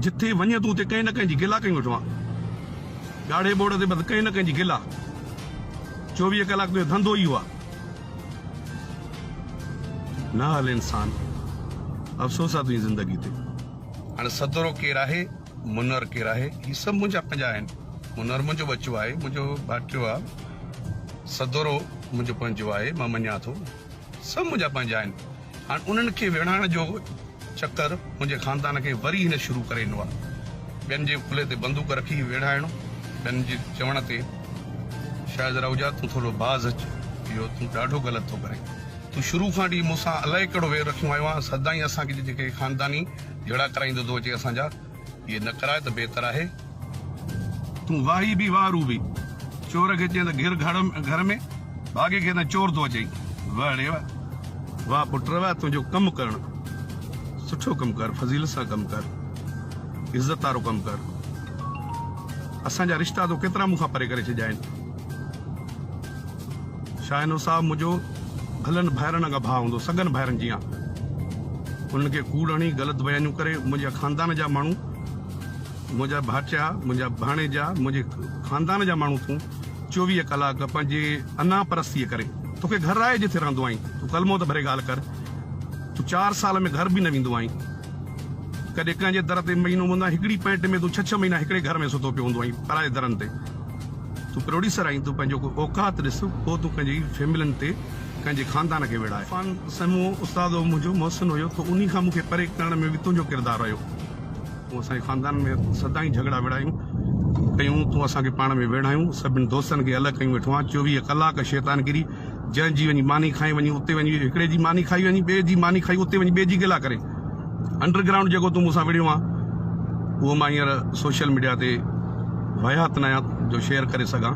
जिथे वञे तूं उते कंहिं न कंहिं जी गिला कई वेठो आहे। ॻाढ़े बोर्ड ते बस कंहिं न कंहिं जी गिला। 24 कलाक तुंहिंजो धंधो ई आहे। न हल इंसान, अफ़सोस आहे तुंहिंजी ज़िंदगी ते। हाणे सदरो केरु आहे, मुनर केरु आहे, ही सभु मुंहिंजा पंहिंजा आहिनि। मुनर मुंहिंजो बच्चो आहे, मुंहिंजो भाटियो आहे। सदरो मुंहिंजो पंहिंजो आहे, मां मञा थो, सभु मुंहिंजा पंहिंजा आहिनि। हाणे उन्हनि खे विढ़ाइण जो चक्कर मुंहिंजे ख़ानदान खे वरी हिन शुरू करे ॾिनो आहे। ॿियनि जे खुले ते बंदूक रखी विढ़ाइणो, ॿियनि जे चवण ते शायदि रहुजा तूं थोरो बाज़ अच, इहो तूं ॾाढो ग़लति थो करे। तूं शुरू खां वठी मूंसां अलाए कहिड़ो वेर रखियो आयो आहे। सदाई असांखे जेके ख़ानदानी झगड़ा कराईंदो थो अचे असांजा, इहे न कराए त बहितर आहे। तूं वाही बि वारू बि, चोर खे चई त घिर घर में, भागे खे त चोर थो अचई। वाह रे वाह, वाह पुट वाह, तुंहिंजो कमु करणु सुठो कमु कर, फज़ील सां कमु कर, इज़त वारो कमु कर। असांजा रिश्ता तो केतिरा मूंखां परे करे छॾिया आहिनि। शाहिनो साहब मुंहिंजो भलनि भाइरनि खां भाउ हूंदो, सगनि भाइरनि जीअं। उन्हनि खे कूड़ हणी ग़लति बयानियूं करे मुंहिंजा ख़ानदान जा माण्हू, मुंहिंजा भाटिया, मुंहिंजा भाणेजा, मुंहिंजे ख़ानदान जा माण्हू तूं 24 कलाक पंहिंजे अना परस्तीअ करे तोखे घर आहे जिथे रहंदो आहीं। तूं कलमो त भरे ॻाल्हि कर। तूं 4 साल में घर बि न वेंदो आहीं। कॾहिं कंहिंजे दर ते महीनो हूंदा, हिकिड़ी पैंट में तूं 6 महीना हिकिड़े घर में सुतो पियो हूंदो आहीं, पराए दरनि ते। तूं प्रोड्यूसर आहीं, तूं पंहिंजो औकात ॾिस, पोइ तूं कंहिंजी फैमिलियुनि ते, कंहिंजे ख़ानदान खे विढ़ाए। समूह उस्ताद मुंहिंजो मोहसिन हुयो, त उन्ही खां मूंखे परे करण में बि तुंहिंजो किरदारु हुयो। तूं असांजे ख़ानदान में सदाई झगड़ा विढ़ायूं कयूं, तूं असांखे पाण में विढ़ायूं, सभिनी दोस्तनि खे अलॻि कयूं वेठो आहे। 24 कलाक शैतानगिरी, जंहिंजी वञी मानी खाई वञी उते वञी हिकिड़े जी मानी खाई वञी, ॿिए जी मानी खाई उते वञी ॿिए जी गिला करे। अंडरग्राउंड जेको तूं मूंसां विढ़ियो आहे, उहो मां हींअर सोशल मीडिया ते वाहियात न आहियां जो शेयर करे सघां।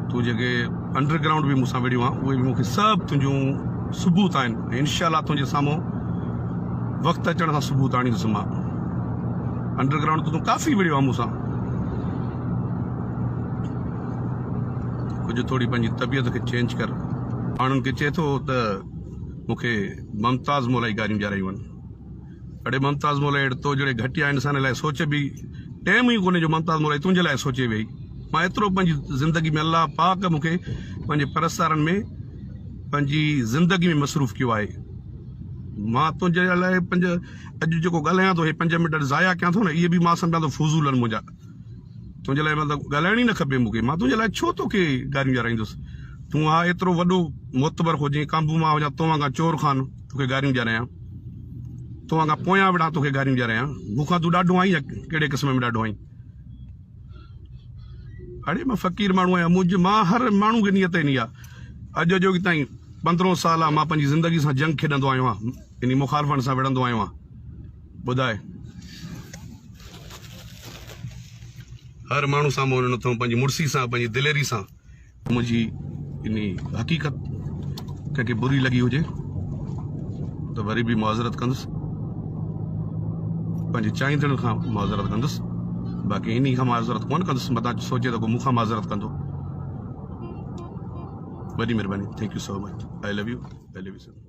तूं जेके अंडरग्राउंड बि मूंसां विढ़ियो आहे, उहे बि मूंखे सभु तुंहिंजूं सबूत आहिनि। इंशाअल्लाह तुंहिंजे साम्हूं वक़्तु अचण सां सबूत आणींदुसि मां। अंडरग्राउंड तूं काफ़ी विढ़ियो आहे मूंसां। कुझु थोरी पंहिंजी तबियत खे चेंज कर। माण्हुनि खे चए थो त मूंखे मुमताज़ मोलाई गारियूं ॼारायूं आहिनि। अड़े मुमताज़ मोलाई तो जहिड़े घटिया इंसान लाइ सोचे बि टाइम ई कोन्हे जो मुमताज़ मोलाई तुंहिंजे लाइ सोचे वेही। मां एतिरो पंहिंजी ज़िंदगी में, अल्लाह पाक मूंखे पंहिंजे परस्तारनि में पंहिंजी ज़िंदगी में मसरूफ़ कयो आहे। मां तुंहिंजे लाइ अॼु जेको ॻाल्हायां थो, हे 5 मिंट ज़ाया कयां थो न, इहे बि मां सम्झां थो फज़ूल आहिनि मुंहिंजा। तुंहिंजे लाइ मतिलबु ॻाल्हाइण ई न खपे मूंखे। मां तुंहिंजे लाइ छो तोखे गारियूं ॼाराईंदुसि? तूं हा एतिरो वॾो मोतबर हुजे, काबू मां हुजां, तो वांगुरु चोर खान तोखे गारियूं ॼारायां, तो वांगुरु पोयां विढ़ा तोखे गारियूं ॼारायां। मूंखां तूं ॾाढो आहीं या कहिड़े क़िस्म में ॾाढो आहीं? अड़े मां फ़क़ीर माण्हू आहियां, मां हर माण्हू खे नियत ईंदी आहे। अॼु जो ताईं 15 साल आहे मां पंहिंजी ज़िंदगी सां जंग खेॾंदो आहियो आहियां, इन मुखालफ़नि सां विढ़ंदो आहियो आहियां। ॿुधाए, हर माण्हू सां मोन नथो, पंहिंजी मुड़सी सां, पंहिंजी दिलेरी सां। मुंहिंजी इन हक़ीक़त कंहिंखे बुरी लॻी हुजे त वरी बि मुआज़रत कंदुसि, पंहिंजे चाहींदड़ खां मुआज़रत कंदुसि। बाक़ी इन खां मुआज़रत कोन कंदुसि, मथां सोचे त को मूंखां मुआज़रत कंदो। वॾी महिरबानी, thank you so much, I love U sir.